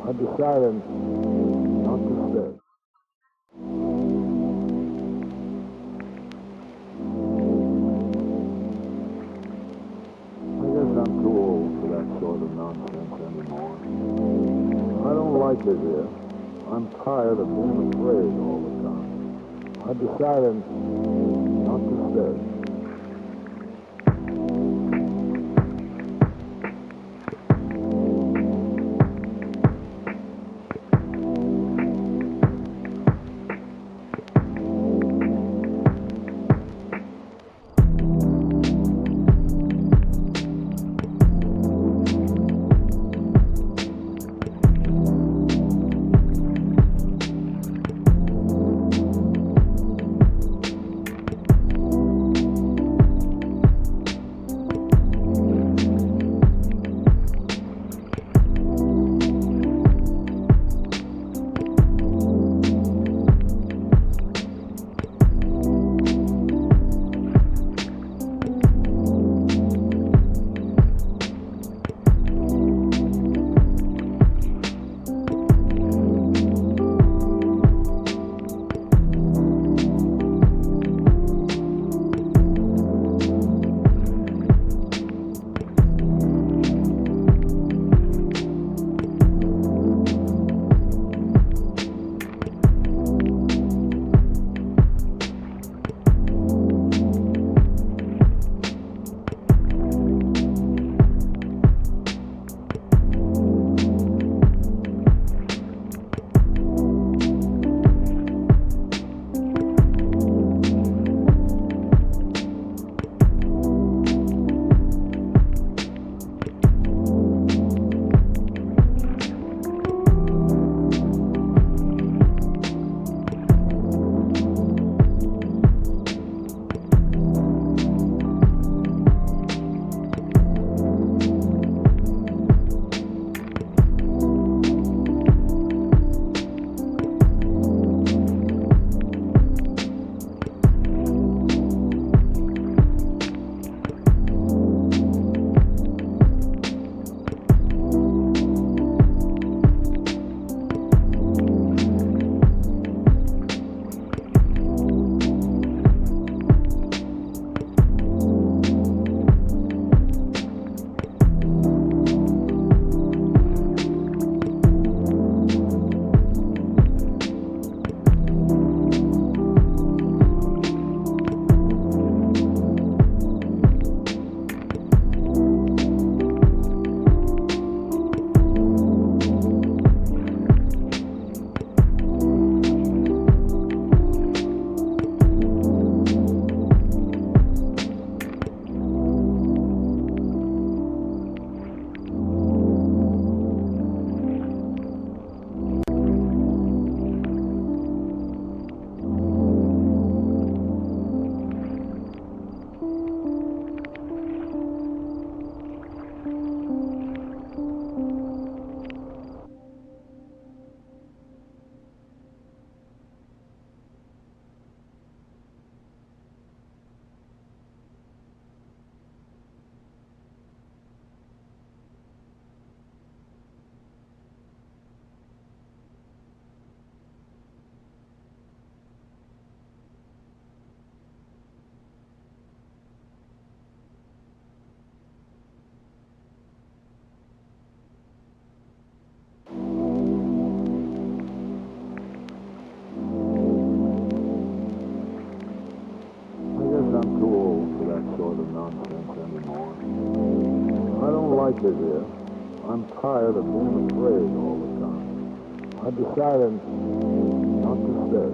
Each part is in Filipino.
I decided not to stay. I guess I'm too old for that sort of nonsense anymore. I don't like it here. I'm tired of being afraid all the time. I decided not to stay. I'm too old for that sort of nonsense anymore. I don't like it here. I'm tired of being afraid all the time. I decided not to stay.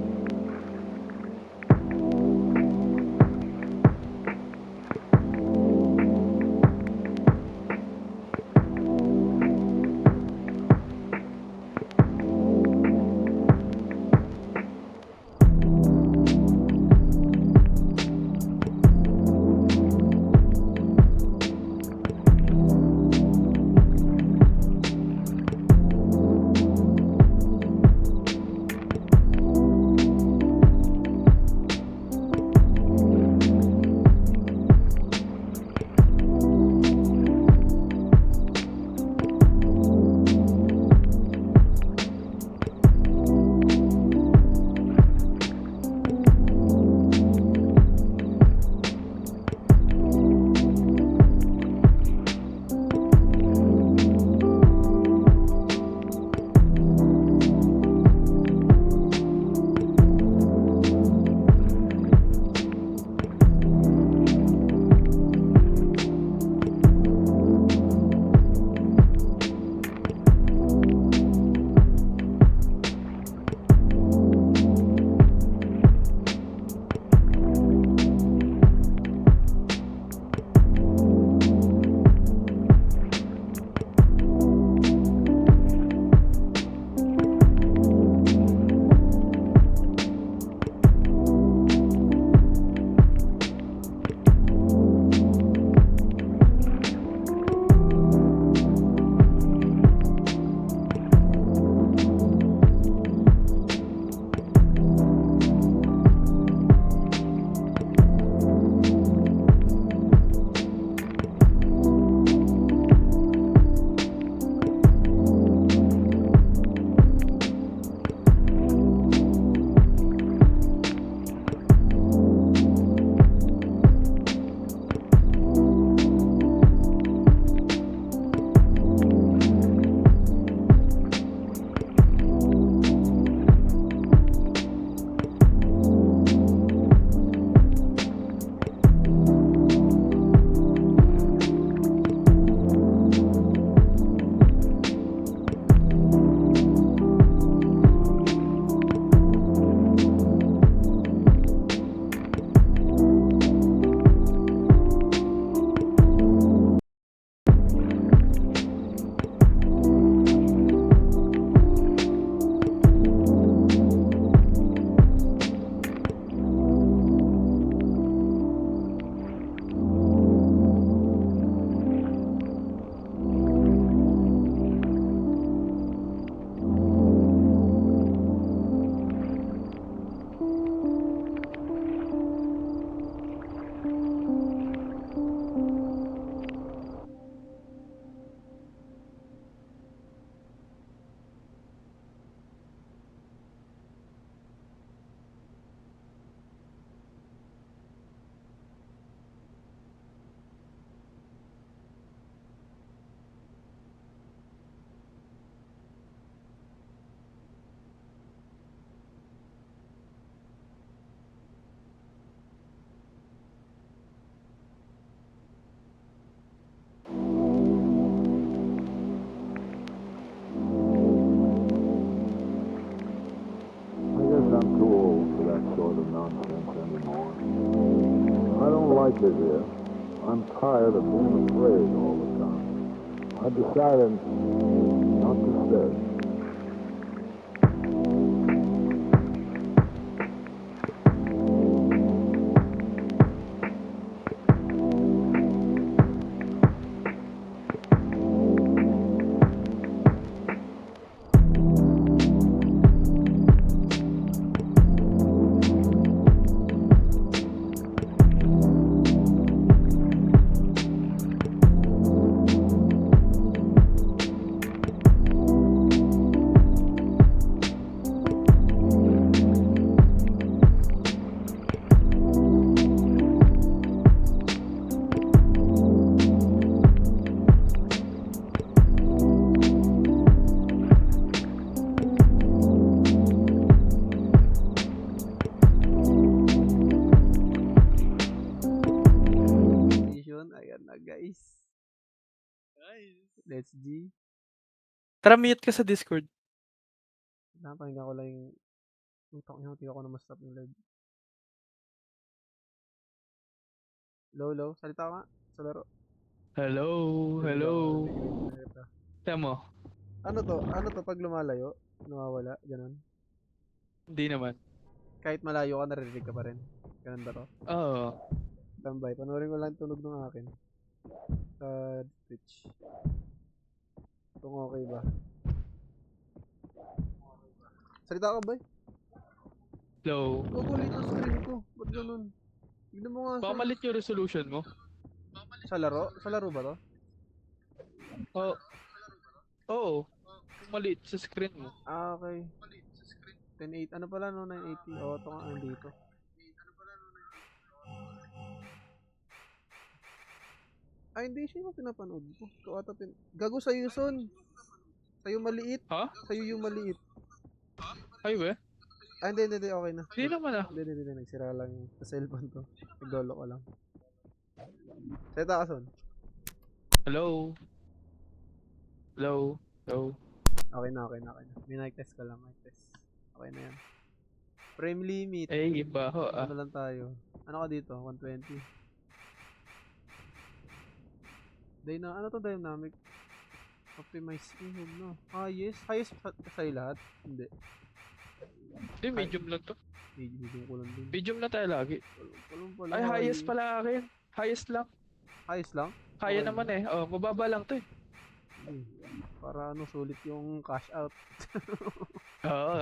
nonsense anymore. I don't like it here. I'm tired of being afraid all the time. I decided not to stay. Ayan na guys. Let's G. Tara, mute ka sa Discord. Napakinggan ko lang yung hindi ako na ma-stop ng live. Low. Salita ka nga sa laro. Hello, hello. Tama mo, Ano to pag lumalayo? Nawawala? Ganun? hindi naman. Kahit malayo ka, naririnig ka pa rin. Ganun ba to? Oo. Tambay. Panoorin ko lang tunog ng akin. Sa Twitch. Kung okay ba. Salita ka ba? Hello. Gugulit ang screen ko. Ba't ganun? Tignan mo nga Baka malit yung resolution mo. sa laro? Sa laro ba to? Oo. Oo. Maliit sa screen mo. Ah, okay. 1080. Ano pala no? 980. Oo, ito nga andito. Ay, hindi siya yung pinapanood ko. Ikaw ata Gago sa'yo, son. Sa'yo maliit. Ha? Sa'yo yung maliit. Ay, we? Ah, hindi. Okay na. Hindi naman ah. Hindi. Nagsira lang yung sa cellphone ko. Naglolo ko lang. Salita ka, son. Hello. Hello. Hello. Okay na. May mic test ka lang. Mic test. Okay na yan. Frame limit. Eh, iba ho ah. Ano lang tayo. Ano ka dito? 120. Ano to dynamic? Optimize. Huwag na. Highest sa'yo lahat? Hindi. Hindi, medium lang to. Medium ko lang din. Medium lang tayo lagi. Walang pala. Ay, highest pala akin. Highest lang. Highest lang? Kaya Okay. naman eh. Oh, mababa lang to eh. Para sulit yung cash out. Oo,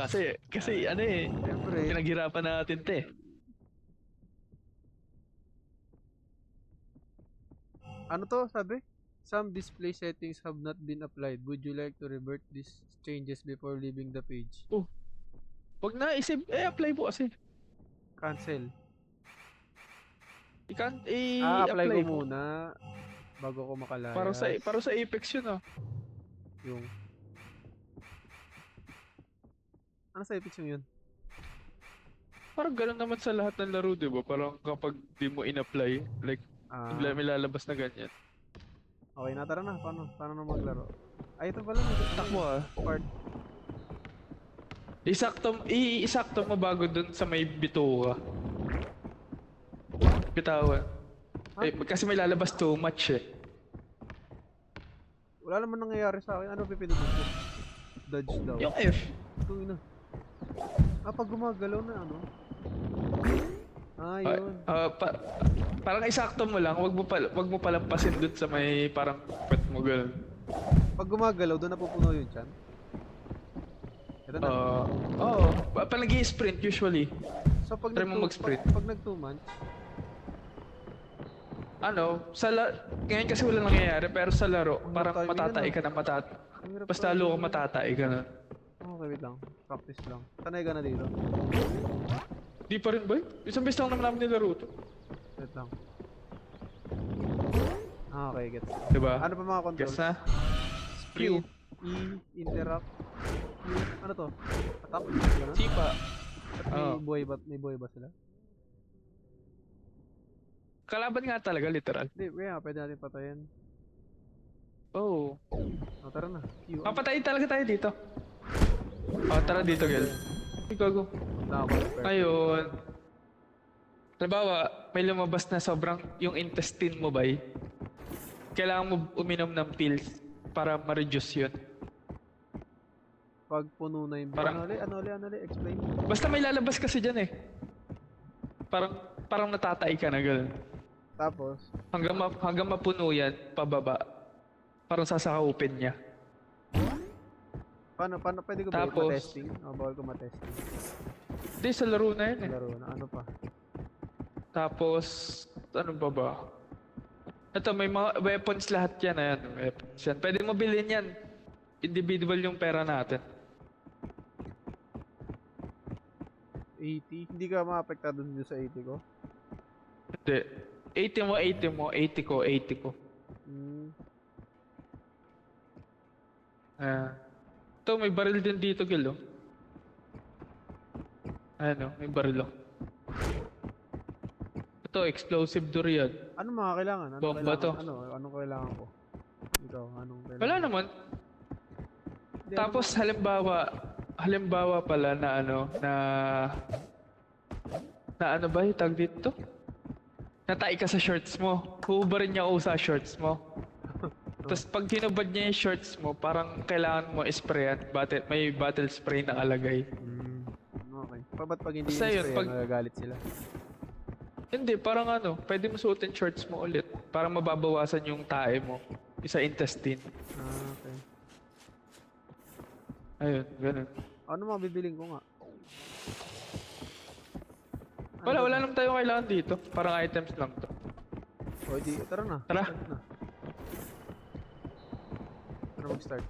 kasi ano eh. Siyempre. Pinaghirapan natin to eh. Ano to sabi? Some display settings have not been applied. Would you like to revert these changes before leaving the page? Wag na isip, apply po kasi. Cancel. I-apply Apply ko mo. muna bago ko makalayas. Para sa Apex yun ah. Yung ano sa Apex yung yun? Parang gano'n naman sa lahat ng laro, di ba? Parang kapag di mo in-apply, like, may lalabas na ganyan. Okay na, tara na. Paano na maglaro? Ay, ito pala. Takbo ah. Part. Isakto mo bago dun sa may bituka. Bitawan. Eh, kasi may lalabas too much eh. Wala naman nangyayari sa akin. Ano pipindutin ko? Dodge daw. Yung F. Ito na. Pag gumagalaw na ano? Yun. Parang isakto mo lang, wag mo palampasin dun sa may parang pet mo gano'n. Pag gumagalaw, doon napupuno yung chan. Ito na. Pag nag-i-sprint usually. So pag try mo mag-sprint. Pag nag 2 months, Ngayon kasi wala nangyayari, pero sa laro, parang timing matatai yun, ka na ang hirap basta lalo ka matatai ka na. Okay, wait lang. Practice lang. Sanay ka na dito. Di pa rin ba? Isang beses lang naman namin nilaro to. Wait lang. Okay, gets. Diba? Ano pa mga controls? Guess na? Sprint, E, interrupt, Q. Ano to? Attack? Ganun? Sipa. At may buhay ba sila? Kalaban nga talaga, literal. Hindi, pwede natin patayin. Oh. Tara na. Q. Papatayin talaga tayo dito. Tara dito, girl. Ikaw, go. Na ako. Ayun. Halimbawa, may lumabas na sobrang yung intestine mo ba kailangan mo uminom ng pills para ma-reduce yun. Pag puno na yung... Parang- Ano ulit? Explain. Basta may lalabas kasi dyan eh. Parang natatay ka na gano'n. Tapos, Hanggang mapuno yan, pababa. Parang sasakupin niya. paano pwede ko ba Tapos- ma-testing? O, bawal ko ma-testing. Hindi, sa laro na yun eh. Laro na. Ano pa? Tapos, ano ba? Ito, may mga weapons lahat yan. Ayan, weapons yan. Pwede mo bilhin yan. Individual yung pera natin. 80? Hindi ka ma-apektado dun sa 80 ko? Hindi. 80 mo, 80 ko. Hmm. Ito, may baril din dito, Gil, oh. Ayan, oh, may baril, oh. Ito, explosive door yan. Ano mga kailangan? Bomba to. Anong kailangan ko? Ikaw, anong kailangan? Wala naman. Hindi, Tapos, halimbawa pala na ano ba yung tag dito? Natay ka sa shorts mo. Huhubarin niya ako sa shorts mo. Tapos pag hinubad niya yung shorts mo, parang kailangan mo isprayan. May battle spray na alagay. Okay. Ba't pag hindi Basta yung yun, spray, nagagalit sila? Hindi, parang pwede mo suotin shorts mo ulit. Para mababawasan yung tae mo. Isa intestine. Okay. Ayun, ganun. Ano mga bibiling ko nga? Wala naman tayo kailangan dito. Parang items lang to. O, di, tara na. Tara. Start na. Tara mag-start.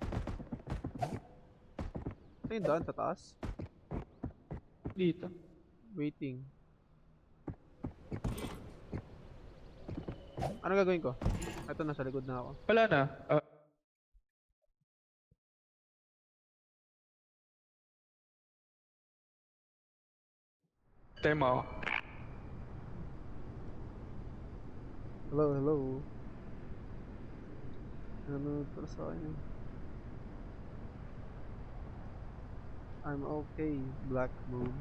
Ito yung daan, tataas. Dito. Waiting. Ano gagawin ko? Ito, nasa likod na ako. Wala na. Time ako. Hello. Ano para sa akin eh? I'm okay, Black Moon.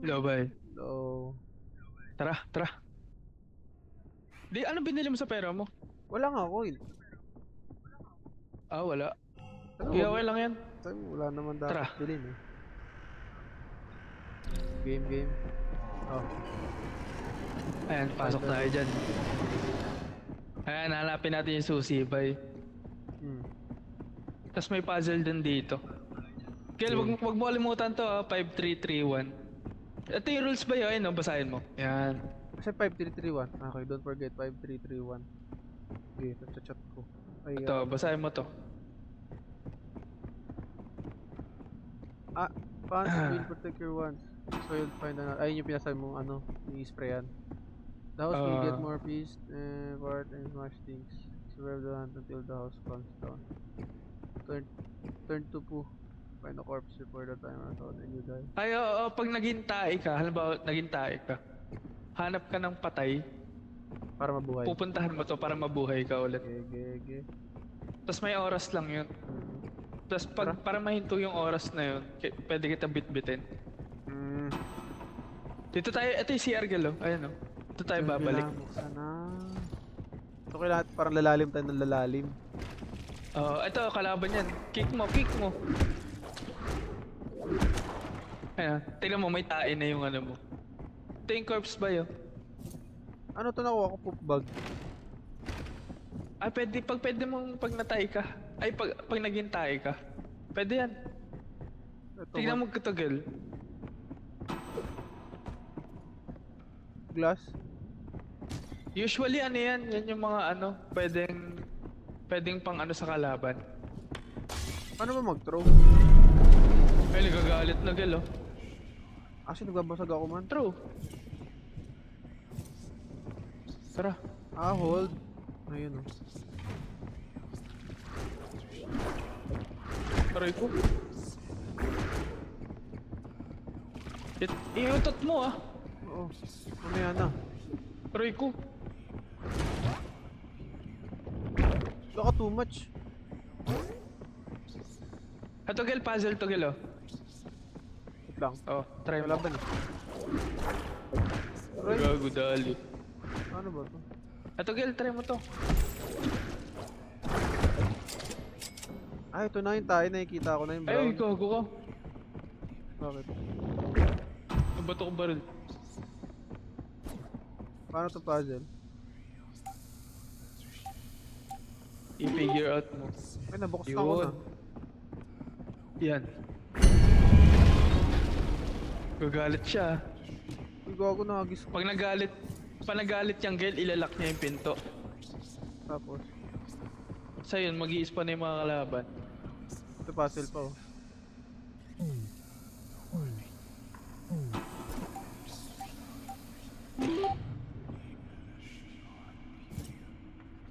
Hello, bye. Hello. Tara. Di, ano binili mo sa pera mo? Wala nga coin. Wala. Ano, Okay lang yan. wala naman Tara. dapat bilhin eh. Game. Oh. Ayan, pasok tayo dyan. Ayan, hanapin natin yung susi, bye. Tapos may puzzle din dito. Kaya wag mo kalimutan to, 5331. Ito yung rules ba yun? No? Basahin mo. Yan. Kasi 5331. Okay, don't forget 5331. Okay, chat ko. Ay, Ito, basahin mo to. Fans will protect your ones. So you'll find another. Ayun yung pinasabi mo, i-sprayan. The house will get more peace, part and smash things. Survive the hunt until the house comes down. Turn to poo. Find a corpse before the timer runs out and you die. Ay, pag naging tae ka, halimbawa naging tae ka, hanap ka ng patay, Para mabuhay. pupuntahan mo to para mabuhay ka ulit. Ge. Tapos may oras lang yun. Tapos para mahinto yung oras na yun, pwede kita bitbitin. Dito tayo, ito yung CR Galo. Ayan o. Dito tayo babalik. Sana. So kailangan parang lalalim tayo ng lalalim. Ito, kalaban yan. Kick mo. Ayan, tingnan mo, may tae na yung ano mo. Ito yung corpse ba yun? Ano to, nakuha ko poop bag? Ay, pwede mong pag natay ka. Ay, pag naging tae ka. Pwede yan. Ito, Tingnan mo ito, girl. glass. Usually, ano yan? Yan yung mga ano, pwedeng pang ano sa kalaban. Paano ba mag-throw? Ay, nagagalit na, girl, oh. Actually, nagbabasag ako man. True. Tara. Hold. Ayun oh. Aray ko. Iutot mo ah. Oo. Mamaya na. Aray ko. Baka too much. Togel, puzzle togel oh. Wait lang. Oh, try mo. Wala ba na? Aray. Gago dali. Ano ba to? Togel, try mo to. Ah, ito na yung tayo. Nakikita ko na yung Ay, brown. gago ka. Bakit? Bato ko baril. Paano to puzzle? I-figure out mo. Ay, nabukas na ako na. Yan. Gagalit siya. Uy, gago na. Agis ko. Pag nagalit yung girl, ilalak niya yung pinto. Tapos, Sa yun, mag-i-spawn na yung mga kalaban. ito puzzle pa oh.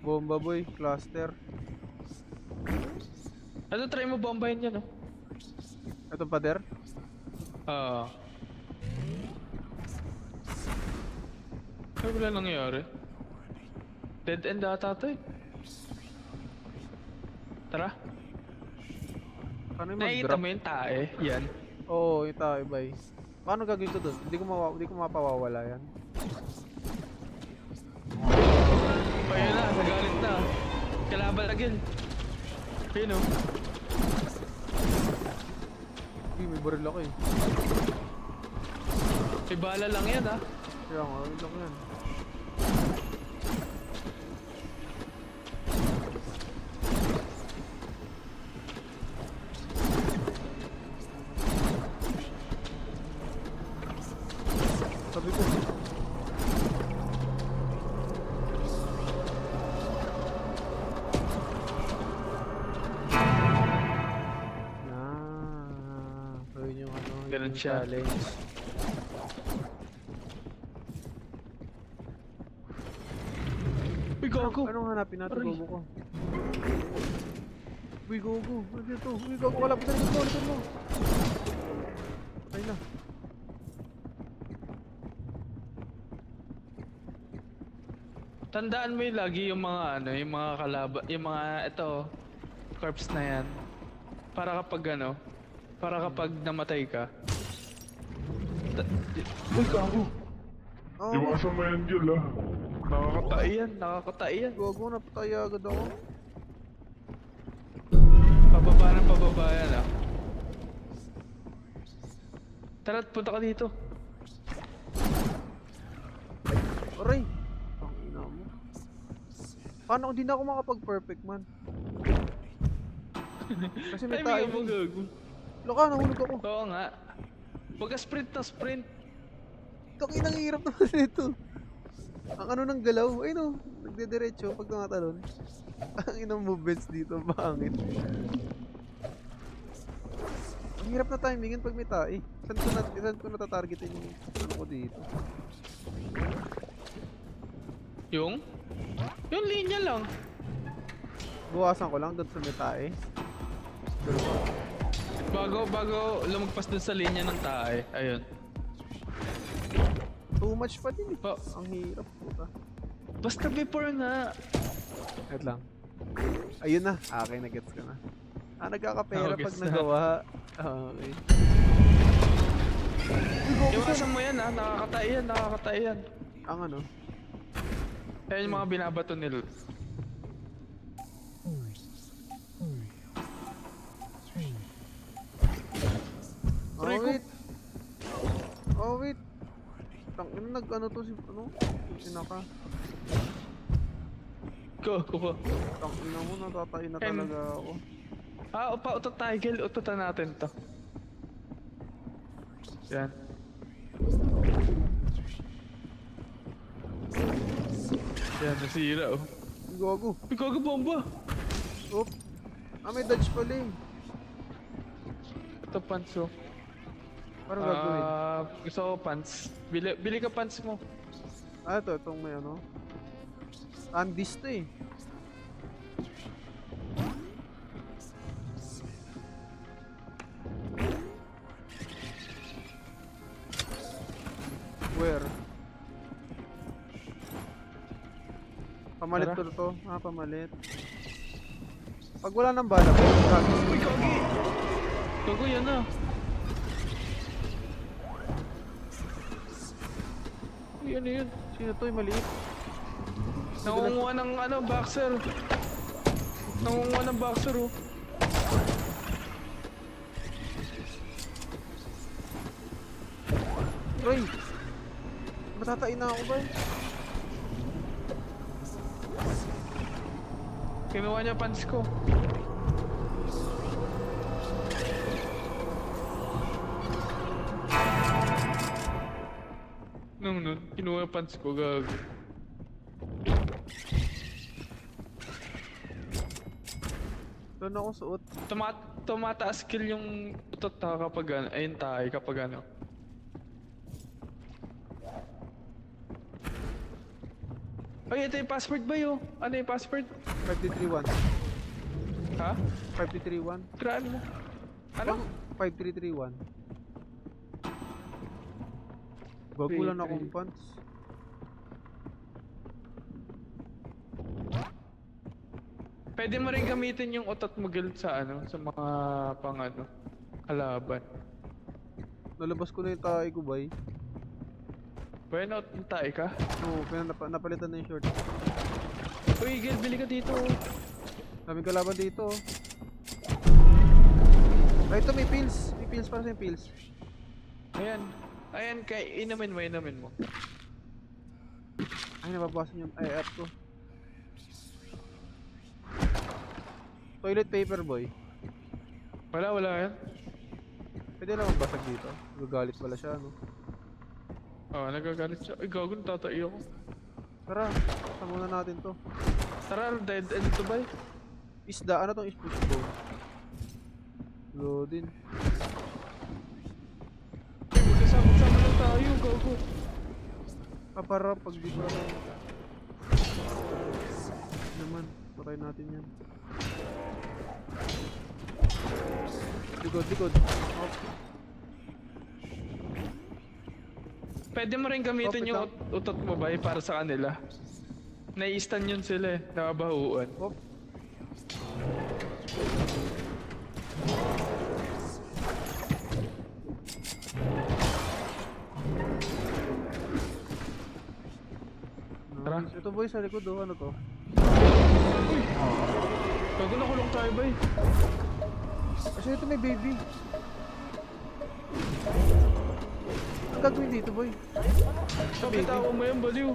Bomba boy, cluster. Ano, try mo bombahin yan, oh. Ito pader. Ah. Ay, wala nangyari. Dead end ata to eh. Tara. Paano yung Nakikita mag-drop? mo yung tae? Yan. Oo, yung tayo bay. Paano gagawin ko dun? Hindi ko mapawawala yan. Ayun na, nagalit na. Kalaban again. Ayun oh. Uy, may baril ako eh. May bala lang yan ah. Kaya nga, wait lang yan. Sabi ko. Ayun yung ano, Ganun yung siya. challenge. Uy, gago! Anong hanapin natin, Aray. gogo ko? Uy, gogo. Ano dito? Uy, gogo. Wala pa sa likod mo. Patay na. Tandaan mo yung lagi yung mga ano, yung mga kalaban, yung mga ito, corpse na yan. Para kapag namatay ka. Uy, gago! Oh, Iwasan mo yan, Gil, ah. Nakakatay yan. gogo. Napatay agad ako. Pababa ng pababa yan ah. Tara, punta ka dito. Aray! Ang ina mo. Paano kung di na ako makapag-perfect man? Kasi may tayo. Mo gago. Loka, nahulog ako. Oo nga. Pagka sprint na sprint. Tangin ang hirap naman nito. Ang ano ng galaw. Ay no, nagdediretso pag tumatalon. Ang inang movements dito, bangit. Ang hirap na timingin pag may tae. Saan ko natatargetin yung ano ko dito? Yung linya lang. Buwasan ko lang doon sa may tae. Bago lumagpas dun sa linya ng tae. Ayun. Too much pa din eh. Oh, Ang hirap puta. basta before nga. Wait lang. Ayun na. Okay, na-gets ko na. Nagkakapera Gets pag na. nagawa. Okay. Iwasan mo yan ah. Nakakatay yan. Ang ano? Ayan yung mga binabato nila. Oh, Aray ko. wait. Oh, wait. Tangin na nag-ano to si ano? Sinaka. Ko. Tangin na mo, natatay na Em. talaga ako. Utot tayo, Gil. Utotan natin to. Yan. Yan, nasira oh. Gago. Gago bomba! Oop. May dodge pala eh. Ito pants oh. Parang gagawin. Gusto ko pants. Bili ka pants mo. Itong may ano. Andis to eh. Pamalit Tara. ko to. Pamalit. Pag wala nang bala, gagawin. Uy, Gogi! Gogo, yan na. Uy, ano yun? Sino to? Yung maliit. Nangunguha ng ano, boxer. Nangunguha ng boxer, oh. Roy! Matatain na ako ba? Kinuha niya pants ko. Nun, kinuha yung pants ko, gago. Doon ako suot. Tumataas skill yung utot ha kapag ano, ayun tayo kapag ano. Ay, ito yung password ba yun? Ano yung password? 5331. Ha? 5331. Traan mo. Ano? 5331. Bagulan akong pants. Pwede mo rin gamitin yung utot mo guild sa ano, sa mga pang ano, kalaban. Nalabas ko na yung tae ko, bay. Bueno, tayo ka? Oo, napalitan na yung short. Uy, guild, bili ka dito. Daming kalaban dito. Ay, ito may pills. May pills para sa yung pills. Ayan. Ayan, kay inamin mo. Ay, nababasan yung ay, ko. Toilet paper, boy. Wala yan. Pwede naman basag dito. Gagalit pala siya, no? Oh, nagagalit siya. Ay, gago, natatay ako. Tara, muna natin to. Tara, dead end to ba? Isda, ano tong push bone? Loadin. Magkasama lang tayo, gago. Para pag di ko lang. Naman, patay natin yan. Likod. Oh. Pwede mo rin gamitin yung utot mo ba para sa kanila. Nai-stun yun sila eh, nababahuan. Oh. Tara. Nice. Ito boy, sa likod oh, ano to? Gago, nakulong tayo ba eh? Kasi ito may baby. Ang gagawin dito boy? Sabi tao mo yan, baliw.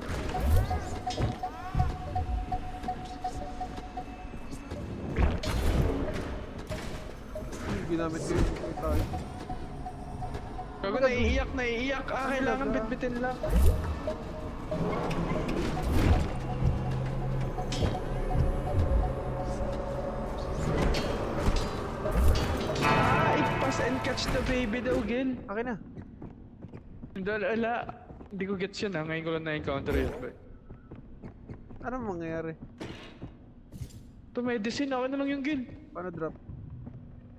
Ginamit ko yung tayo. Gago, naiiyak. Kailangan bitbitin lang. I-pass and catch the baby daw, Gil. Akin na. Ala, hindi ko gets yun ha. Ngayon ko lang na-encounter yun. Ano mangyayari? Ito medicine, ako na lang yung Gil. Paano drop?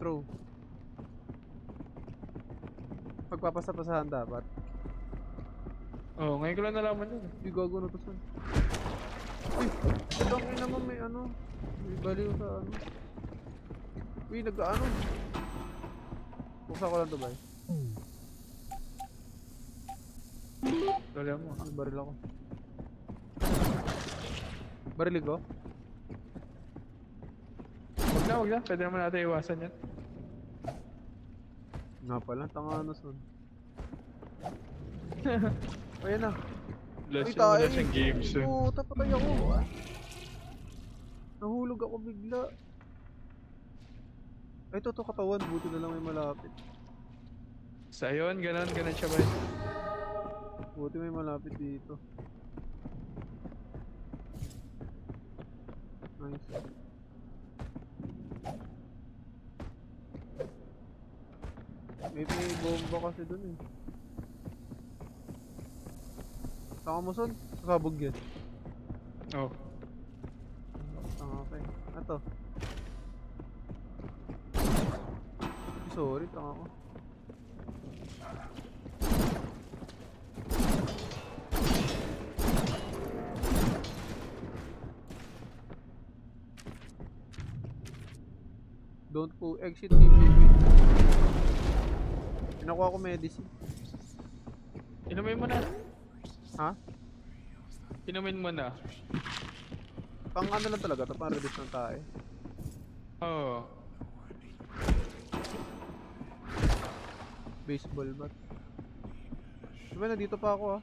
Throw. Pagpapasapasahan dapat. Oh, ngayon ko lang nalaman yun. Hindi gago na to son. Uy! Itong ina mo may ano. May baliw sa ano. Uy, nag-ano. Buksan ko lang to ba? Dali mo. Baril ako. Baril ko? Wag na. Pwede naman natin iwasan yan. Nga pala, tanga na son. Ayan na. Last Uy, yung wala tayo. siyang games eh. Puta, patay ako. Nahulog ako bigla. Ay, ito katawan. Buti na lang may malapit. Sa yun, ganun siya ba? Buti may malapit dito. Nice. May bomba kasi dun eh. Tanga mo son? Sabog yan. Oh. Tanga ka eh. Ato. Sorry, tanga ko. Don't po exit PPP. Pinakuha ko medicine. Inumin mo na. Ha? Inumin mo na. Pang ano lang talaga to, pang reduce ng tae. Oo. Baseball bat. Diba nandito pa ako ah.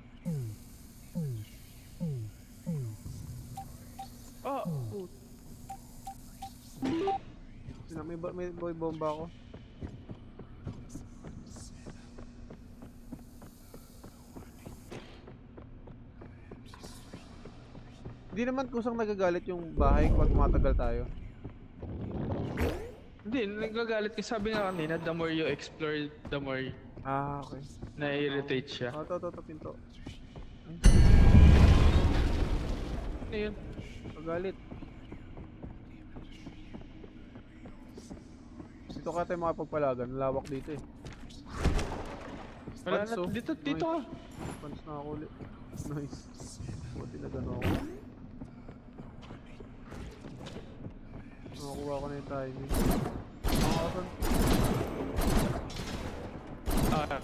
Oh! May bomba ako. Hindi naman kusang nagagalit yung bahay kapag matagal tayo. Hindi, nagagalit ka. Sabi nga kanina, the more you explore, the more Ah, okay. na-irritate siya. Oh, to, pinto. Ano yun? Magalit. Dito ka tayo makapagpalagan. Lawak dito eh. Wala na. Panso. Dito ka. Pans na ako ulit. Nice. Buti na gano'n ako. Nakakuha ko na yung timing. Nakakuha.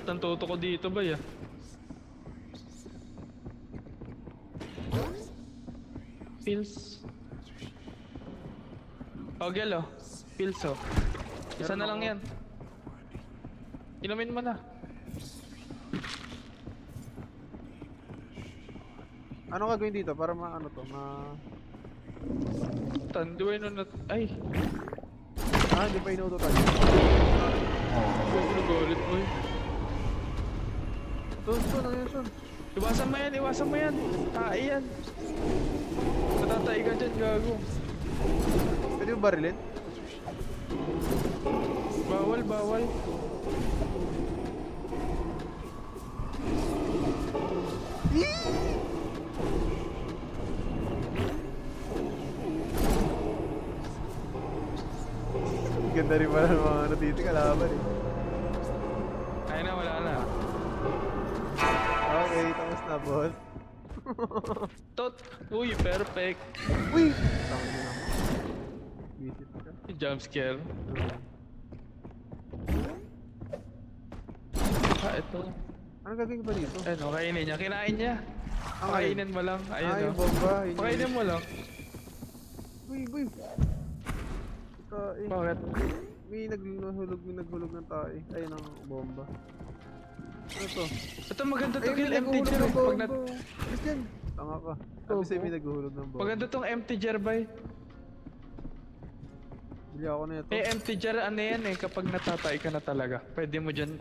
Tantoto ko dito ba ya? Pills. Oh, gelo. Pills oh. Isa na lang yan. Inumin mo na. Ano gagawin dito para ano to, Tanduay nun na... Ay! hindi pa inuutotan. Nagalit mo eh. Sun, ano yun, Sun? Iwasan mo yan. Tae yan. Matatay ka dyan, gago. Pwede mo barilin? Bawal. Ganda rin pala ng mga ano dito, kalaban eh. Ay na, wala na. Okay, tapos na, boss. Tot! Uy, perfect. Uy! Tangin na naman. Visit ka. Jump scare. Ito. Ano gagawin ba dito? Ano, kainin niya. Kinain niya. Pakainin mo lang. Ayun yung oh. bomba. Yun yung- Pakainin mo lang. Uy! Tae. Bakit? May naghulog ng tae. Ayun ang bomba. Ano to? Ito maganda to Ayun, kill may empty naghulog jar. ng Pag bomba. Alis dyan. Tanga ka. Sabi sa'yo may naghulog ng bomba. maganda tong empty jar bay. Bili ako na ito. Empty jar ano yan eh. Kapag natatay ka na talaga. Pwede mo dyan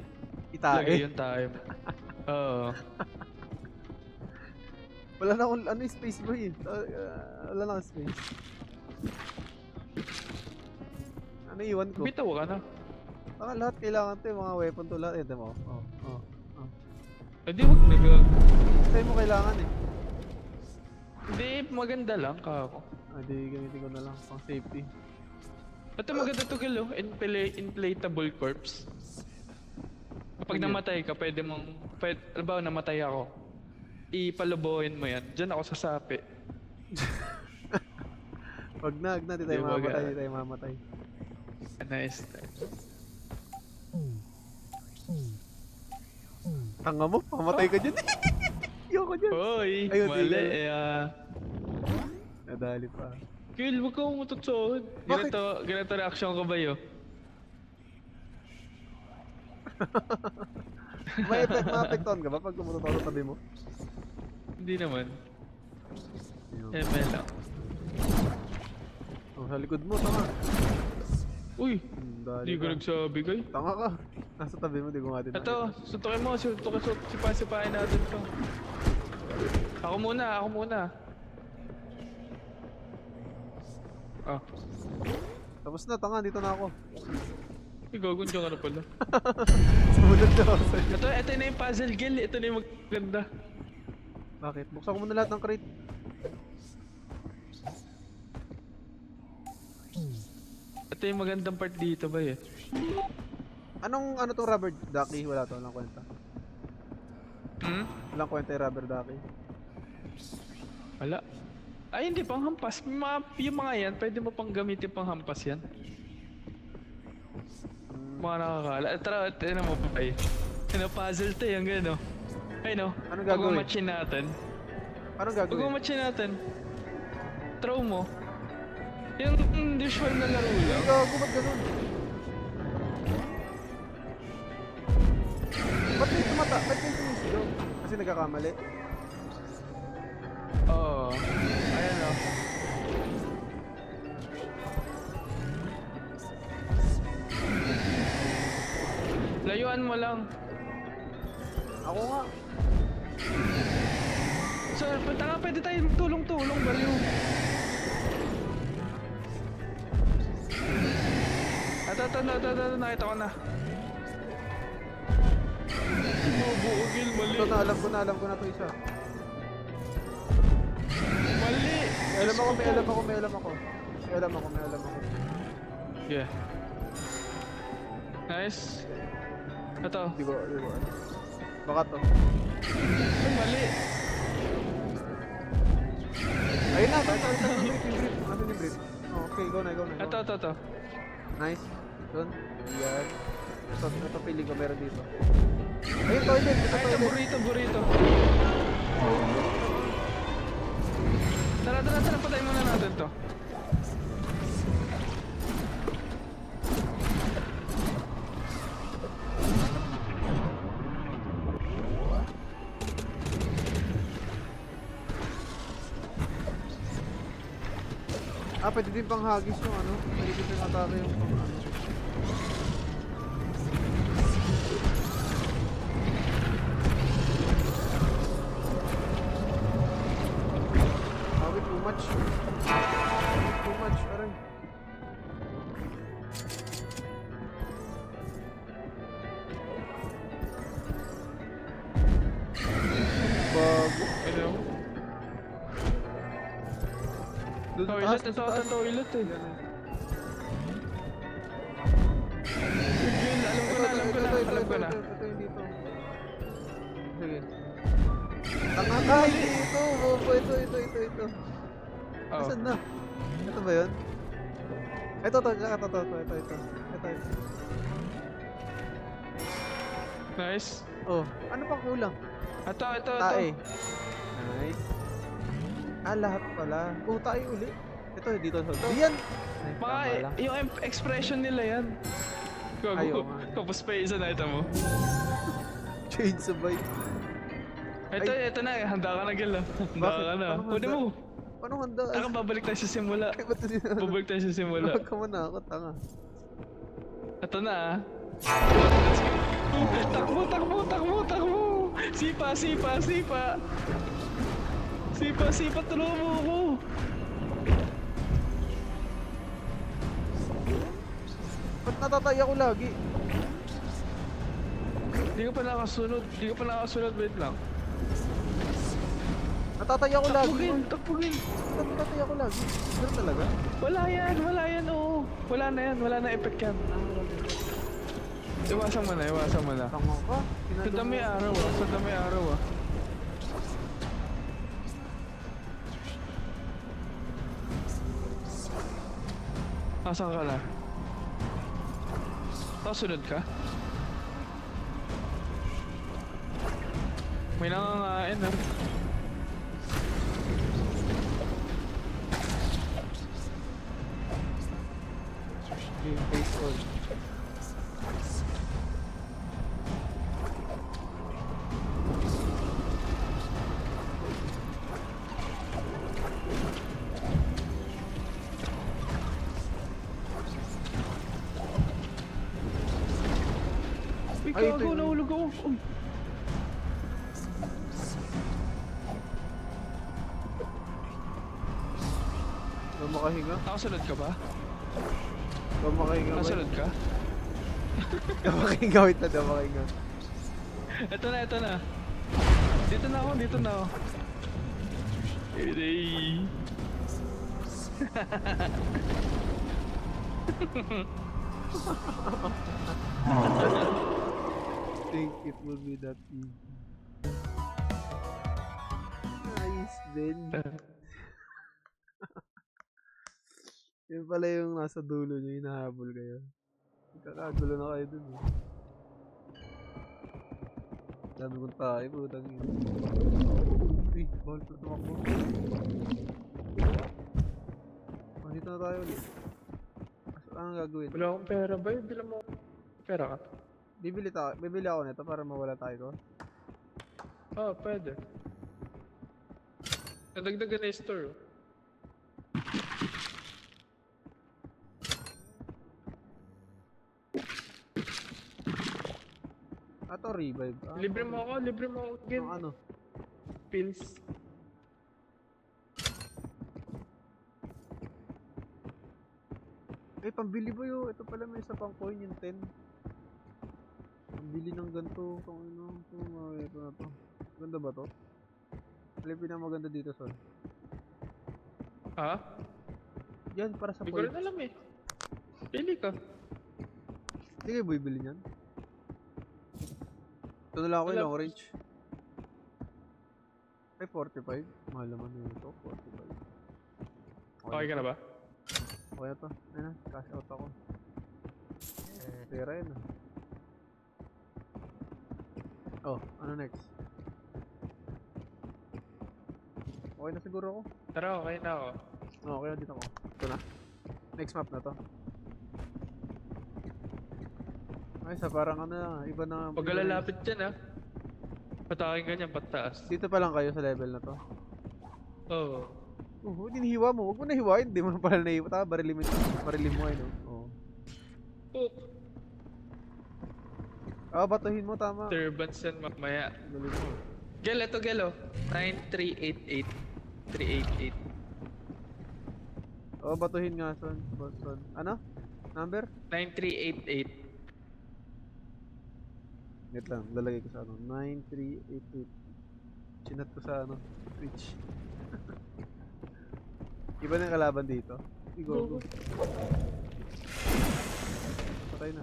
Itae. lagay yung time. Oo. Wala na akong ano, space boy eh. Wala na akong space. Ano iwan ko? Bitaw ka na. Lahat kailangan to yung mga weapon to lahat. Ito mo. Hindi wag nag... Sa'yo mo kailangan eh. Hindi, maganda lang kako. Di gamitin ko na lang pang safety. Ito maganda to kill oh. Inflatable corpse. Kapag Ano yun? namatay ka, pwede mong... Albaw, namatay ako. Ipalubuhin mo yan. Diyan ako sasapi. Wag na, di tayo Di, mamatay, wag, di tayo mamatay. Nice. Tanga mo, mamatay ka dyan. Yoko dyan. Hoy, Ayun, mali tigil. eh. Nadali pa. Kill, wag ka umututsoon. Bakit? Ganito reaction ko ba yun? Maapektuhan ka ba pag tumututok sa tabi mo? Hindi naman. Ayun. ML lang. Sa likod mo, tanga. Uy, Dali hindi ko ka. nagsabi kay. Tanga ka. Nasa tabi mo, di ko nga din Ito, suntukin mo, sipa-sipain natin to. Ako muna. Ah, Tapos na, tanga, dito na ako. gagun dyan ka na pala. Sumunod na ako sa'yo. Ito na yung puzzle kill, ito na yung maganda. Bakit? Buksan ko muna lahat ng crate. Ito yung magandang part dito ba eh. Ano tong rubber ducky? Wala to, walang kwenta. Walang kwenta yung rubber ducky. Wala. Ay hindi, panghampas. Yung mga yan, pwede mo pang gamitin panghampas yan. Mga nakakala. Tara, tignan mo pa eh. Ano, puzzle to yung gano. Ay no, Anong gagawin? pag-matchin natin. Anong gagawin? Pag-matchin natin. Throw mo. Yung usual na laro Hindi lang. gago, ba't ganun? Ba't kayo tumata? Ba't kayo tumisigaw? Kasi nagkakamali. Oo. Ayan o. Layuan mo lang. Ako nga. So, pwede tayo tulong-tulong, baliw. Ito, nakita ko na. Bubugil, mali. Ito na, alam ko na ito isa. Mali! May alam ako. Yeah. Nice. Ito. Hindi ko. Baka to. Ay, mali. Ayun na, yung brief. Nasaan yung brief? Oh, okay, go na. Ito. Nice. Doon. Yan. Ito pili ko, meron dito. Ayun, toilet. Ito Ay, ito, toilet. burrito. Tara, patayin muna natin to. Pwede din pang hagis yung ano. Pwede din pang atake yung pang ano. Too much. Aray. Bago. Hello? Doon sa Toilet, taas, ito ata toilet eh. Yan, Yun, alam ko na. Ito yung dito. Sige. Tanga ka, hindi ito. Bobo, ito. Oh. Nasaan na? Ito ba yun? Ito. Nice. Oh, ano pang kulang? Ito. Tae. Nice. Lahat pala. Oh, tae uli. Ito, dito sa Diyan! Ay, Mga, tama lang. yung expression nila yan. Ayaw Gago. nga. Tapos pa yung isa na ito mo. Change sabay. Ito na, handa ka na Gil. Handa Bakit? ka na. Paano Pwede handa? mo. Paano handa? Taka, babalik tayo sa simula. Ay, ba't ito din? Babalik tayo sa simula. Huwag ka muna ako, tanga. Ito na ah. Takbo. Sipa. Tulungan mo ako. Ba't natatay ako lagi? Di ka pa nakasunod. Wait lang. Natatay ako lagi. Takbugin. Natatay ako lagi. Ganun talaga? Wala yan, oo. Wala na effect yan. Iwasan mo na. Tanga ka. Sa dami araw ah. Asan ka na? Sunod ka? May nangangain ah. Game face on. Ay, ito gago, yun. nahulog ako. Uy. Huwag makahinga. Nakasunod ka ba? Huwag makahinga. Nakasunod ka? Huwag makahinga. Wait na, huwag makahinga. Ito na. Dito na ako. Hey. Think it will be that easy. Nice din. Yun pala yung nasa dulo nyo, hinahabol kayo. Kakagulo na kayo dun eh. Dami kong tayo, putang ina. Uy, bawal ko tumakbo. Oh, dito na tayo ulit. Anong gagawin? Wala akong pera ba? Bila mo pera ka. Bibili ako nito para mawala tayo ko. Ah, pwede. Nadagdagan na yung store. Oh. Ato revive. Libre mo ako again. Ang ano? Pills. Eh, pambili ba yun? Ito pala may isa pang coin, yung 10. Pambili ng ganito. Kung ano, ito na to. Ganda ba to? Ano yung pinamaganda dito, Son? Ha? Yan, para sa Hindi ko rin alam eh. Pili ka. Sige, bibili niyan. Ito na lang ako, Wala. long range. Ay, 45. Mahal naman yun ito, 45. Okay ka na ba? Okay na to. Ayun na, cash out ako. Pera yun ah. Oh, ano next? Okay na siguro ako. Tara, okay na ako. Okay na dito ako. Ito na. Next map na to. Ay, sa parang ano na, iba na. Pag lalapit dyan ah. Patakin ganyan, pataas. Dito pa lang kayo sa level na to. Oo. Dinihiwa mo. Huwag mo nahiwain. Hindi mo na pala nahiwa. Taka, barilin mo ay no. Oo. Oh, Batuhin mo, tama. turbans yan mamaya. Galing mo. Gel, ito gel oh. 9388. 388. Batuhin nga, son. Ano? Number? 9388. Wait lang, lalagay ko sa ano. 9388. Chinat ko sa ano. Twitch. Iba na yung kalaban dito. Go. Patay na.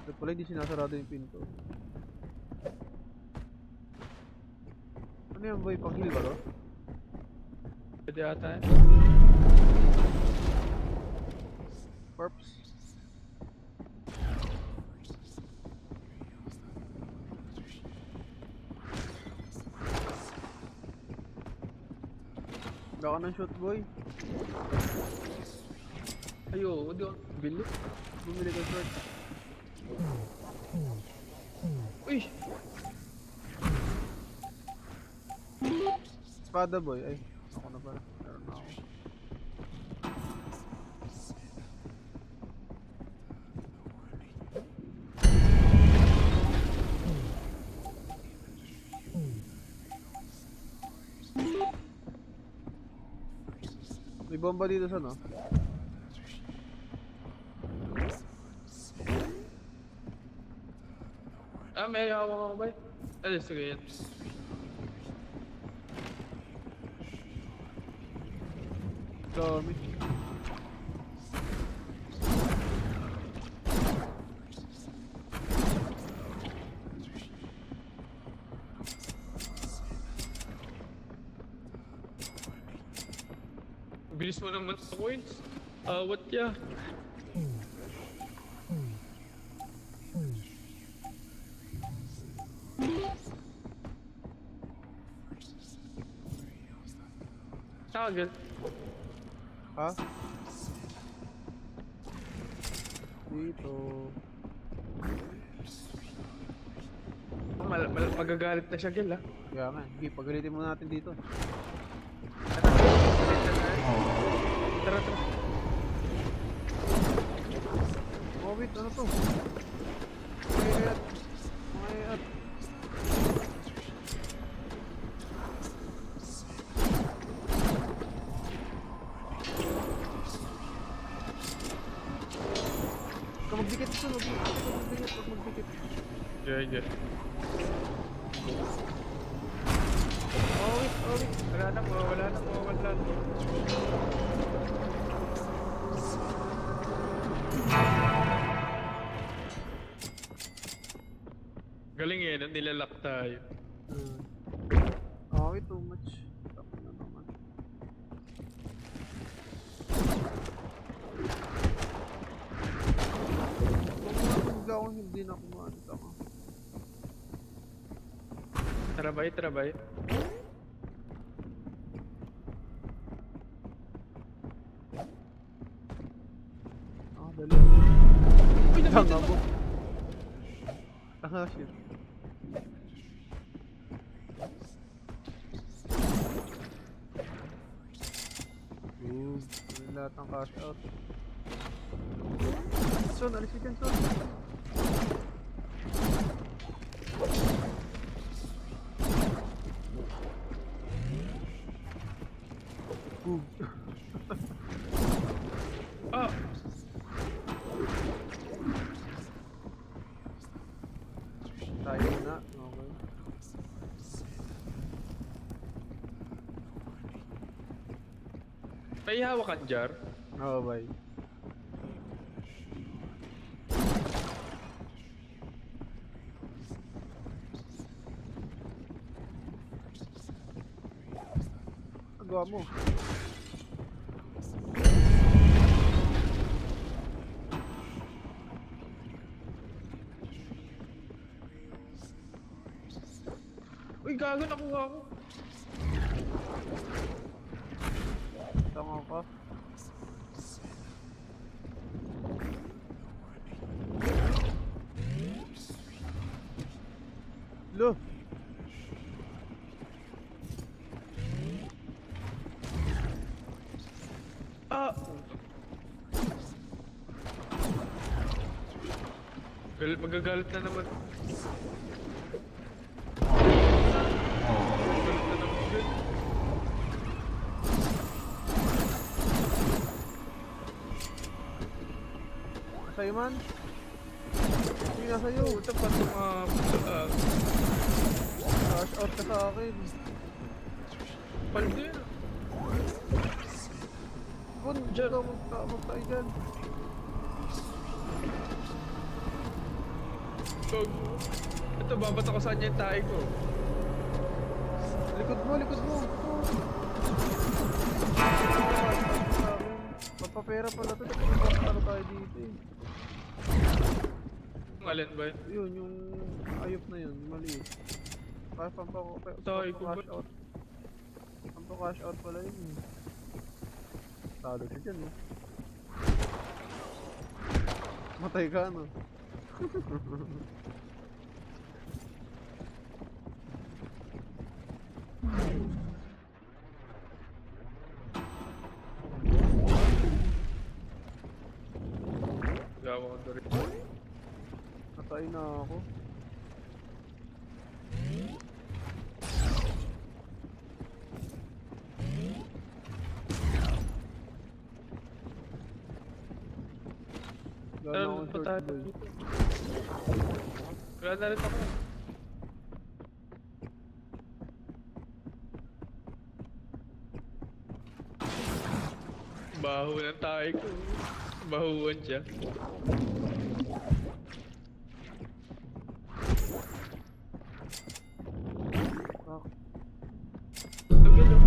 Ito pala hindi sinasarado yung pinto. Ano yan boy? Pang-heal ba to? Pwede ata yan. Corpse. Baka ng shot boy. Ayo, hindi ako bili. Bumili ka shot. Uy! Espada boy. Ay, ako na pala. Meron na ako. May bomba dito sa no? Ah, may hawak ako ba? Ay, sige yan. Dami. Bilis mo naman sa coins. What ya? Agad. Ha? Dito. Magagalit na siya, Gil, ah. Kaya nga. Sige, pagalitin muna natin dito. Tara, tara. Oh, wait. Ano to? Mayat. Mayat. Huwag magdikit ito. Huwag magdikit. Yeah. Oh, wait. Wala na. Galing eh, no? Nilalak tayo. Oh, wait. Too much. Tapos na naman. hindi na kumain ako. Trabay, trabay. Ah, dali. Uy, nabitin Tanga ako. mo. Ah, shit. Boom. Lahat ng cash out. Son, alis ka dyan, Son. Boom. Ah, Tayo na. Okay. may hawak kang jar. Oo, bye. Agawa mo. Uy, gago, nakuha ko. Tanga ka. Lo. Ah! Magagalit na naman. Magagalit na naman. Girl. Sa'yo man. Hindi na sa'yo. Puta pa itong Cash out ka sa akin. palde. Bun, dyan ako magtayo dyan. Gogo. Ito, babat ako saan yung tae ko. Likod mo, likod mo. Magpapera pala to. Ano tayo dito eh. Ang alin ba yun? Yun, yung ayop na yun. Maliit. Kaya Tayo ko ba? cash out. Pampa cash out pala yun eh. Talo siya dyan eh. Matay ka no? Gawa ko doon. Natay na ako. Gano'n Ano akong pa short tayo? boy. Wala na rin ako. Baho ng tayo ko. Bahuan siya. Ah, Tagal oh.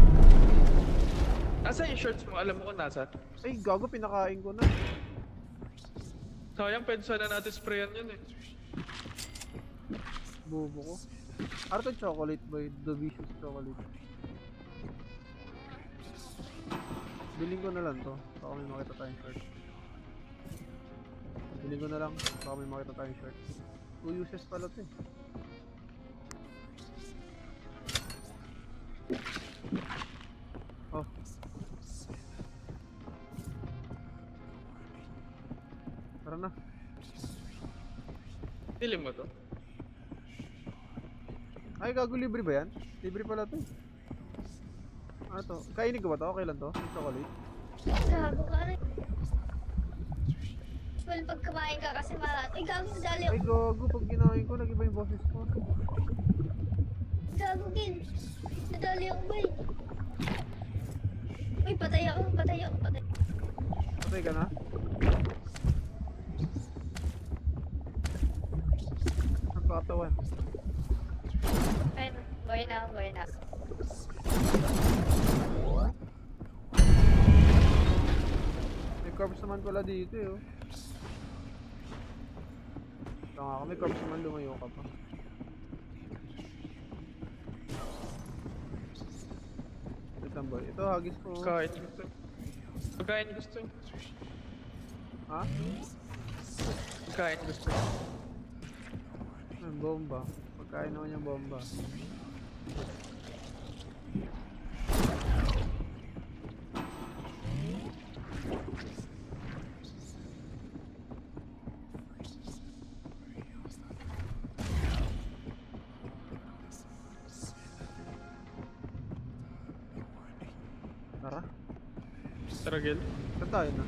Nasaan yung shorts mo? Alam mo kung nasa? ay, gago, pinakain ko na. Sayang, pwede sana natin sprayan yun eh. Bobo ko. Ano to chocolate boy? The Vicious chocolate. Biling ko na lang to. Baka may makita tayong short. Biling ko na lang. Baka may makita tayong short. 2 uses pala to eh. Oh. Tara na. Dilim mo to? Ay, gago, libre ba yan? Libre pala to eh. Ano to? Kainin ko ba to? Okay lang to? Yung chocolate? Gago ka rin. Well, pag kumain ka kasi malat. Ay, gago, dali Ay, ako. gago. Pag ginahin ko, nag-iba yung boses ko. Gago, Gil. Nadali ako ba eh. Uy, patay ako, patay ako, patay. Patay ka na? Ang katawan. Ayun, buhay na ako, buhay na ako. May corpse naman pala dito eh. Oh. Ito nga kami, corpse naman, lumayo ka pa. Wait lang boy. Ito, hagis ko. Kain gusto. Pagkain gusto. Ha? Pagkain gusto. Bomba. Pagkain naman yung bomba. Tara. Tara, Gil. Saan tayo na?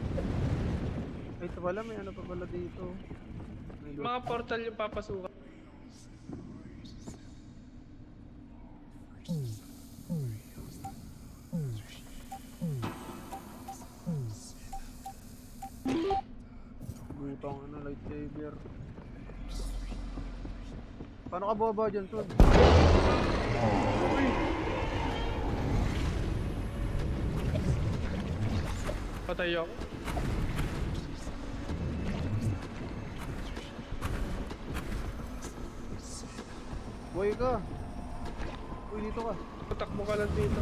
Ay, ito pala, may ano pa pala dito. May loot. Mga portal yung papasukan. Butang ano, lightsaber. Paano ka baba dyan, Son? Patay ako. Boy ka! Uy, dito ka. Patakbo ka lang dito.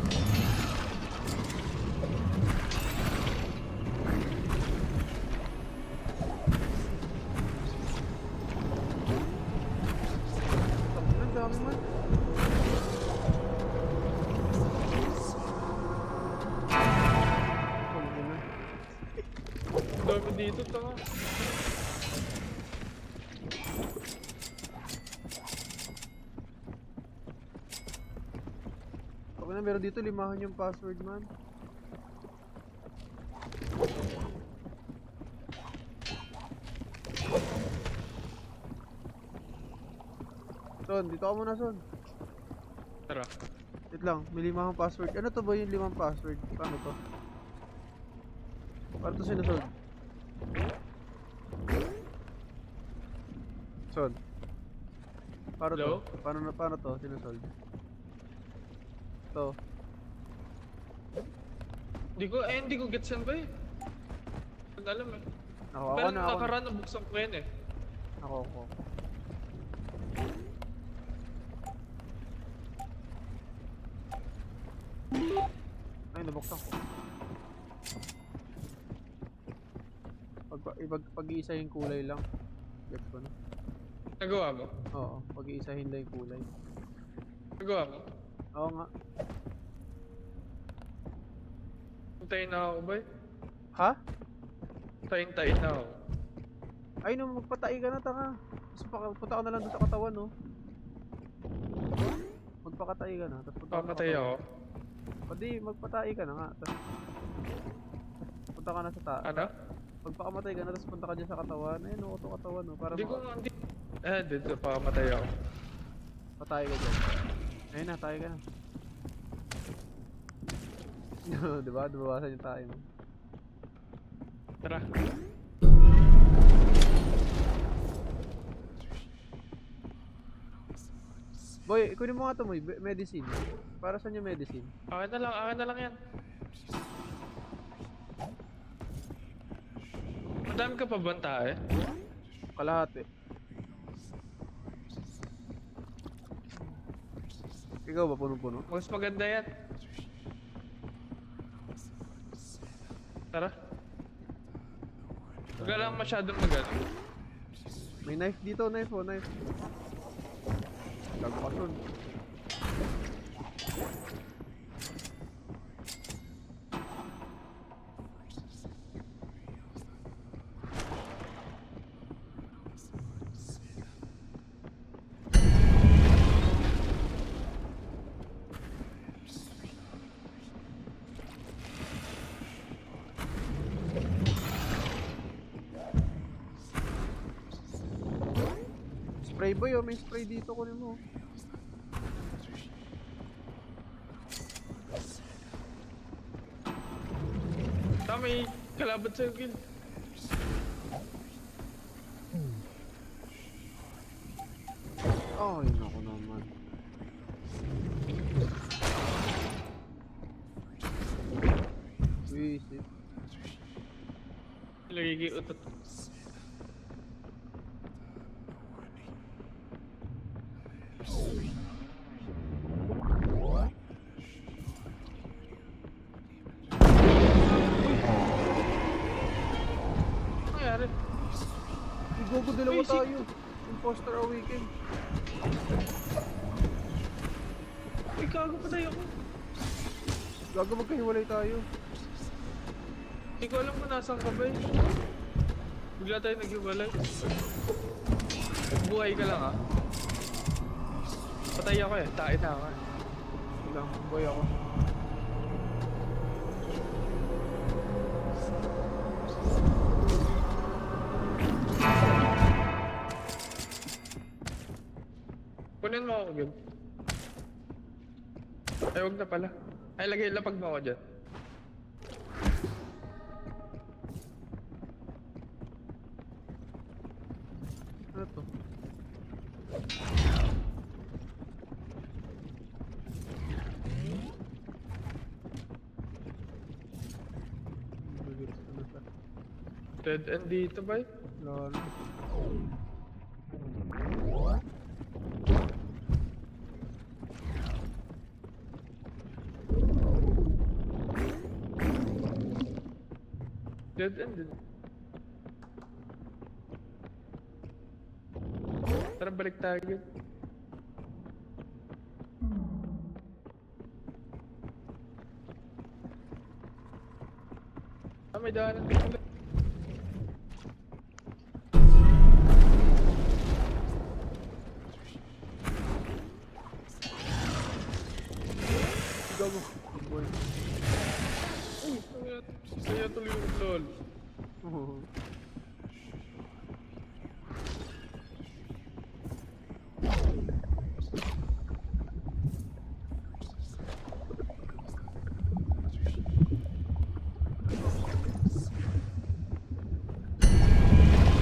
Ang dami man. Pangin na. Dami dito, tanga. Pag na meron dito, limahan yung password man. Son, dito ka muna, Son. Tara. Wait lang, may limang password. Ano to ba yung limang password? Paano to? Paano to sinusunod? Son. Paano to? Hello? Paano to sinusunod? To. Hindi ko gets yan ba eh. Hindi alam eh. Ako Pero na, ako. nakaraan nabuksan ko yan eh. Ako. Ay, nabuksan ko. Pag-iisa yung kulay lang. Gets ko na. Nagawa mo? Oo, pag-iisahin lang yung kulay. Nagawa mo? Oo nga. Hintayin na ako ba eh? Ha? Hintayin na ako. Ay, nung magpatay ka na, tanga. Tapos punta ka na lang doon sa katawan, no? Magpakatay ka na, tapos punta ka sa Pamatay katawan. ako. Pwede, magpatay ka na nga. Tapos punta ka na sa Ano? Pagpakamatay ka na, tapos punta ka dyan sa katawan. Ayun, no, ito katawan, no? Para Hindi ko nga, hindi. Dito pamatay ako. patay ka dyan. Ayun na, tayo ka na. Diba? Dumawasan yung tayo mo. Tara. Boy, ikunin mo nga ito mo, medicine. Para saan yung medicine? Akin na lang yan. Madami ka pa banta eh. Kalahati. Ikaw ba punong-puno? Mas maganda yan. Tara. Huwag ka lang masyadong magano. May knife dito, knife. Lagpasun. Spray boy, oh, may spray dito, kunin mo. May kalaban sa'yo, Gil. Ay, naku naman. Visit. Lagiging utot. nangyari? Igogo, dalawa Uy, tayo. Imposter awaken. Ay, gago patay ako. Gago, magkahiwalay tayo. Hindi ko alam kung nasaan ka ba eh. Bigla tayo naghiwalay. Buhay ka lang ah. Patay ako eh, tae na ako eh. Ilang, boy ako. Kunin mo ako yun. Ay, huwag na pala. Ay, lagay lapag mo ako dyan. Ano to? Dead end dito ba eh? Lol. Dead end din. Tara, balik tayo. Ah, may daanan dito. Gago. Boy. Kaya tuloy yung lol.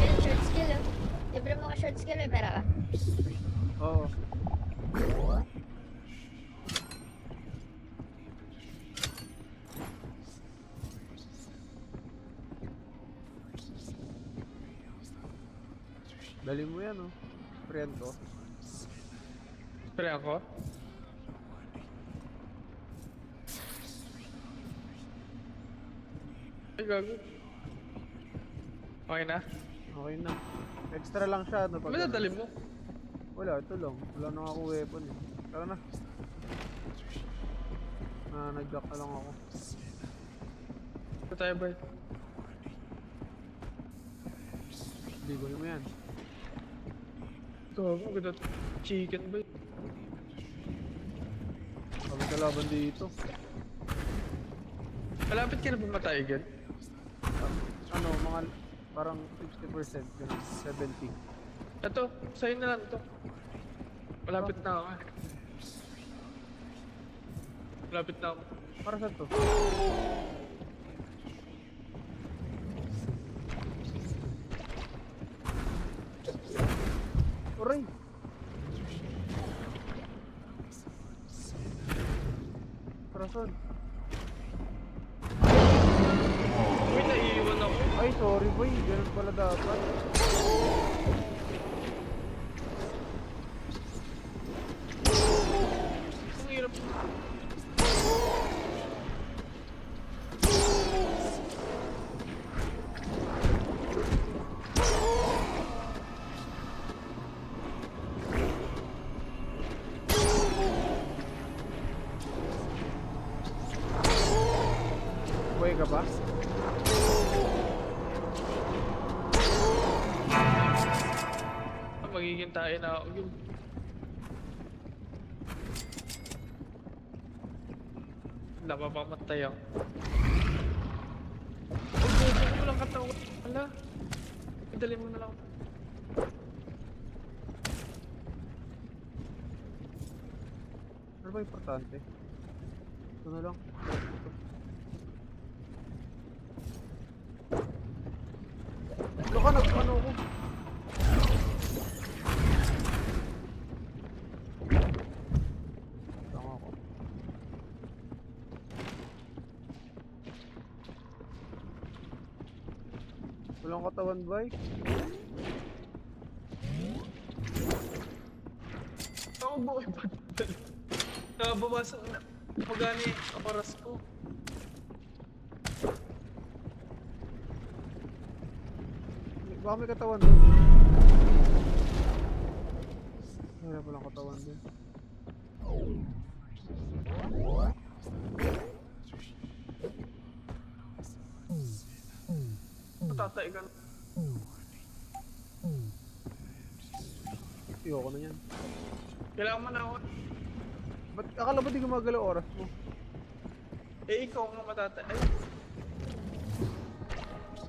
Yan, short skill oh. Libre mo ka short skill, may pera ka. Oo. Dali mo yan, oh. Friend ko. Pre ako? Ay, gago. Okay na? Okay na. Extra lang siya, no? Ano dadali mo? Wala, ito lang. Wala na ako weapon, eh. Tara na. Nag-jack na lang ako. Ito tayo ba? Ligoy mo yan. Gago, ganda chicken ba? Kami kalaban dito. Malapit ka na ba matay again? Ano, mga parang 60%, ganun, 70. Ito, sa'yo na lang ito. Malapit na ako. Malapit na ako. Para saan to? Aray! Para saan? Uy, naiiwan ako. Ay, sorry boy. Ganun pala dapat. Ang hirap. Boy ka ba? Magiging tayo na ako yun. Napapamatay ako. Huwag mo lang katawan. Wala. Idali mo na lang. Ano ba importante? Ito na lang. Loka, nag-ano ko. Tama ako. Walang katawan ba eh? Ako ba kayo pagdali? Nakababasa na. Pagani ang oras ko. Baka may katawan doon. Wala palang katawan doon. Matatay ka. Ayoko na yan. Kailangan mo na ako. Ba't akala ba di gumagalaw oras mo? Eh, ikaw nga matatay. Ay,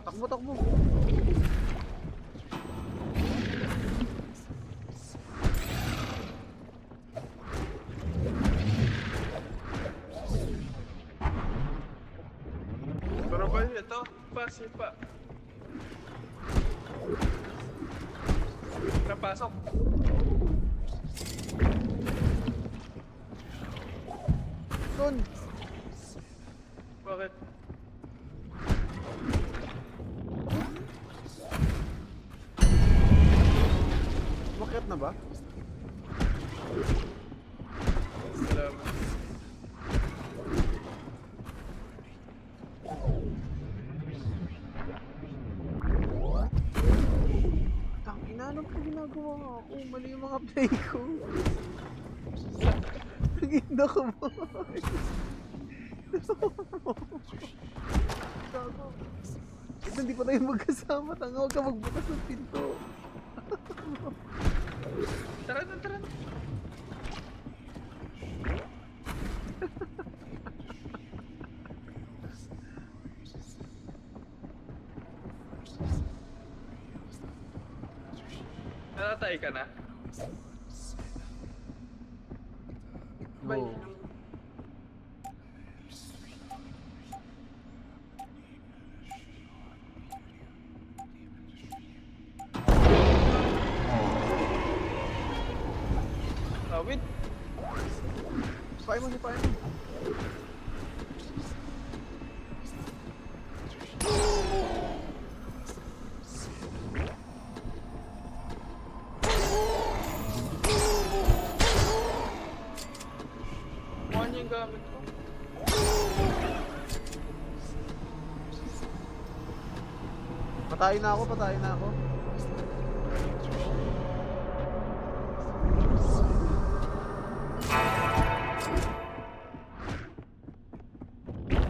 Takbo, takbo. pero ba ito? Sipa. Napasok. Doon. Bakit? Umakyat na ba? Salamat. Tangina, ano pa ginagawa ako? Mali yung mga play ko. Naginda ka ba? Gago. Ito, hindi pa tayo magkasama. Tanga, huwag ka magbukas ng pinto. Tara na, tara na. Natatay ka na? Bay, Oo. wait. Sipain mo, sipain mo. Kuha niya yung gamit ko. Patayin na ako, patayin na ako.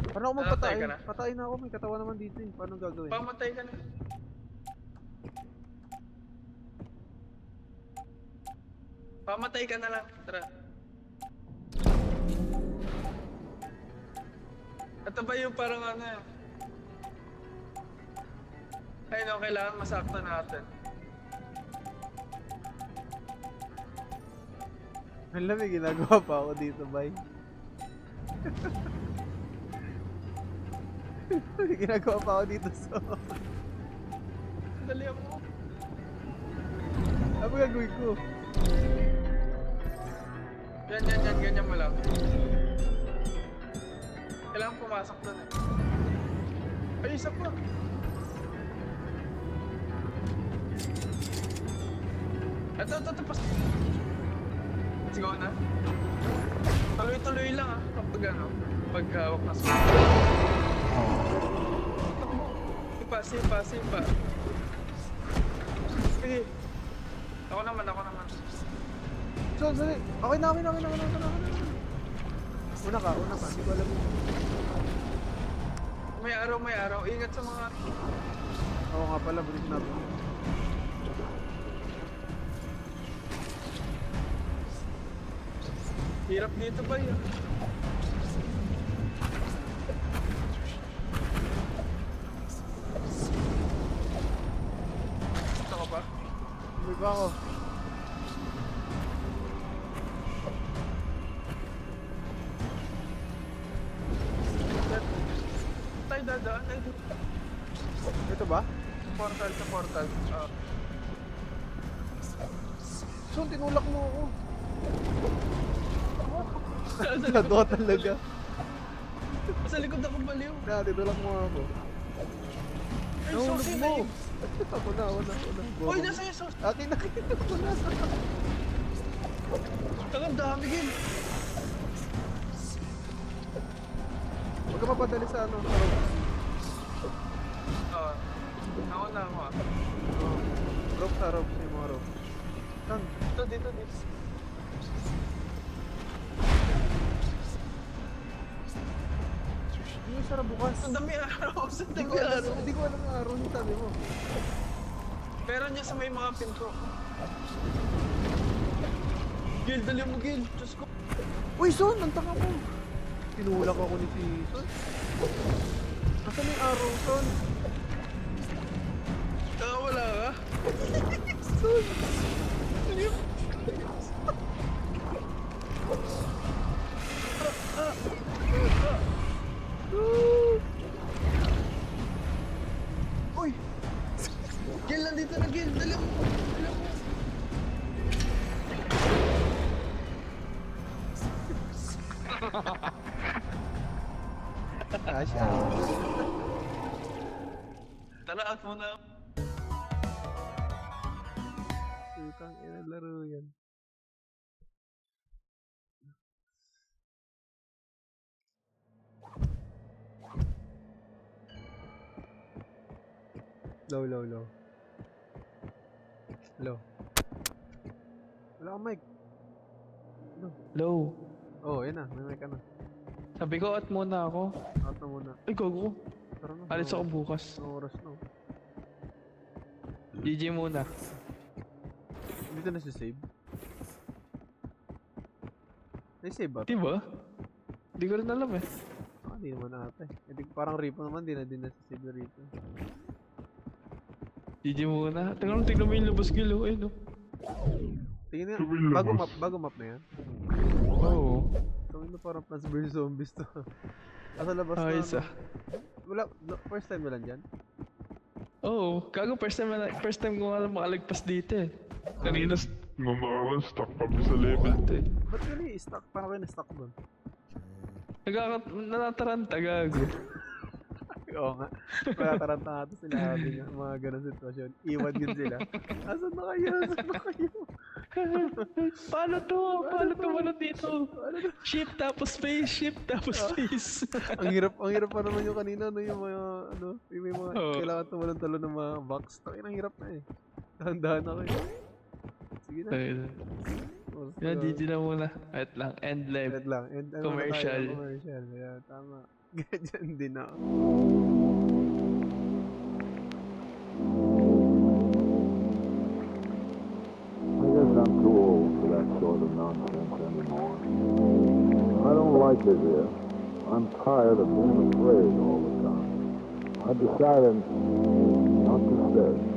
Paano ako Natatay magpatay? ka na? Patayin na ako, may katawan naman dito eh. Paano gagawin? Pamatay ka na. Pamatay ka na lang. Tara. Ito ba yung parang ano eh? Ay no, kailangan masakto natin. Alam, may ginagawa pa ako dito, bay. May ginagawa pa ako dito, so... Dali mo. Ano ba gagawin ko? Yan, ganyan mo lang. Kailangan pumasok doon eh. Ay, isa pa. Ito, pas. Let's go na. Tuloy-tuloy lang ah, kapag ano, pag hawak na sa... Sipa. Sige. Ako naman. So, dali. Okay na. Una ka. Hindi ko alam yun. May araw. Ingat sa mga... Oo nga pala, brief natin. Hirap dito ba yun? Ito ka ba? May ba ako? Tayo dadaan. Ay, Ito ba? sa portal. So, tinulak mo ako. Nagawa talaga. Sa likod ako baliw. Tinulak mo ako. Ay, Nahulog sauce mo. yun. Ako na. Uy, nasa yung sauce. Akin na ko na. Ang dami gin. Huwag ka mapadali sa ano. Sa road. Ako na ako. Rope. Sa mga rope. Saan? Dito. Hindi yung sarap bukas. Ang dami araw. Sa Hindi dami ko alam. araw. Hindi ko alam ang araw yung sabi mo. Meron niya sa may mga pinto. Gil, dali mo Gil. Diyos ko. Uy, Son! Ang tanga mo! Tinulak ako ni si Son. Nasaan yung araw, Son? Wala ka? Son! Uy! Gil, nandito na Gil. Dali mo. Asya. Tara, out muna. Putang ina, laro yan. Low. Low. Wala kang mic. Low. Oh, yan na. May mic ka na. Sabi ko, out muna ako. Out na muna. Ay, gogo. Tara na. Alis ako bukas. Anong oras na? GG muna. Dito na si save. May save ba? Diba? Hindi ko rin alam eh. Hindi naman ata eh. Parang Ripo naman, di na si save na Ripo. GG muna. Tingnan mo yung labas Gil. Ayun, no? Tingin na, Lumabas. bago map na yan. Oo. Tingin na parang Plants vs Zombies to. Asa labas na Ayos ano? ah. Wala, first time mo lang dyan? Oo. Gago, first time ko nga lang makalagpas dito eh. Kanina, Nung nakaraan, stuck kami sa level 10. Ba't yun eh, stuck? Paano kayo na-stuck doon? natataranta gago. Oo nga. Patataranta nga ito sila sabi nga, mga ganun sitwasyon. Iwan din sila. Asan na kayo? Paano to? Paano dito? Shift tapos space. ang hirap pa naman yung kanina, no, yung mga, yung may mga, kailangan tumalon-talon ng mga box. Ang hirap na eh. Dahan-dahan na kayo. Sige na. Yan, GG na muna. Wait lang, end live. Wait lang. And, Commercial. Commercial. Kaya tama. Ganyan din ako. I guess I'm too old for that sort of nonsense anymore. I don't like it here. I'm tired of being afraid all the time. I decided not to stay.